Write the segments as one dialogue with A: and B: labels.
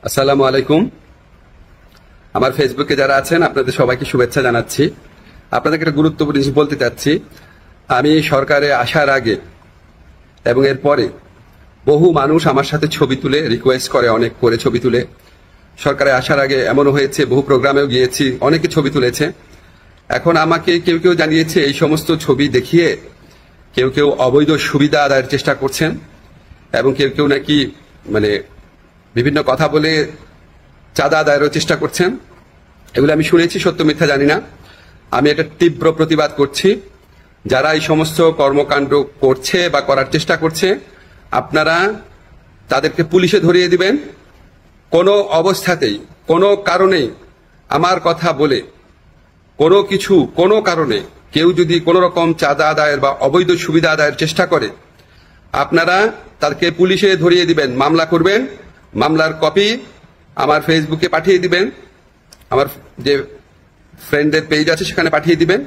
A: আসসালামু আলাইকুম। আমার ফেসবুকে যারা আছেন আপনাদের সবাইকে শুভেচ্ছা জানাচ্ছি। আপনাদেরকে একটা গুরুত্বপূর্ণ জিনিস বলতে চাচ্ছি। আমি সরকারে আসার আগে এবং এর পরে বহু মানুষ আমার সাথে ছবি তুলে রিকোয়েস্ট করে, অনেক করে ছবি তুলে। সরকারে আসার আগে এমনও হয়েছে, বহু প্রোগ্রামেও গিয়েছি, অনেকে ছবি তুলেছে। এখন আমাকে কেউ কেউ জানিয়েছে এই সমস্ত ছবি দেখিয়ে কেউ কেউ অবৈধ সুবিধা আদায়ের চেষ্টা করছেন এবং কেউ কেউ নাকি বিভিন্ন কথা বলে চাঁদা আদায়েরও চেষ্টা করছেন। এগুলো আমি শুনেছি, সত্য মিথ্যা জানি না। আমি এটা তীব্র প্রতিবাদ করছি। যারা এই সমস্ত কর্মকাণ্ড করছে বা করার চেষ্টা করছে, আপনারা তাদেরকে পুলিশে ধরিয়ে দিবেন। কোনো অবস্থাতেই, কোনো কারণেই আমার কথা বলে কোনো কারণে কেউ যদি কোনো রকম চাঁদা আদায়ের বা অবৈধ সুবিধা আদায়ের চেষ্টা করে, আপনারা তাদেরকে পুলিশে ধরিয়ে দিবেন, মামলা করবেন। মামলার কপি আমার ফেসবুকে পাঠিয়ে দিবেন, আমার যে ফ্রেন্ডের পেজ আছে সেখানে পাঠিয়ে দিবেন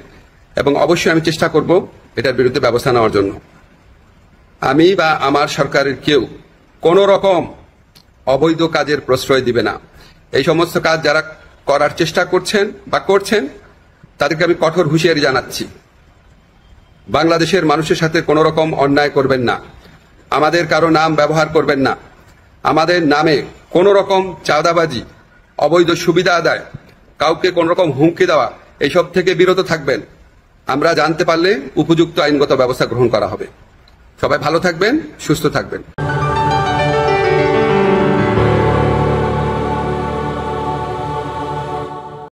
A: এবং অবশ্যই আমি চেষ্টা করব এটার বিরুদ্ধে ব্যবস্থা নেওয়ার জন্য। আমি বা আমার সরকারের কেউ কোনো রকম অবৈধ কাজের প্রশ্রয় দিবে না। এই সমস্ত কাজ যারা করার চেষ্টা করছেন বা করছেন তাদেরকে আমি কঠোর হুঁশিয়ারি জানাচ্ছি। বাংলাদেশের মানুষের সাথে কোনো রকম অন্যায় করবেন না, আমাদের কারো নাম ব্যবহার করবেন না, আমাদের নামে কোনো রকম চাঁদাবাজি, অবৈধ সুবিধা আদায়, কাউকে কোনো রকম হুমকি দেওয়া, এইসব থেকে বিরত থাকবেন। আমরা জানতে পারলে উপযুক্ত আইনগত ব্যবস্থা গ্রহণ করা হবে। সবাই ভালো থাকবেন, সুস্থ থাকবেন।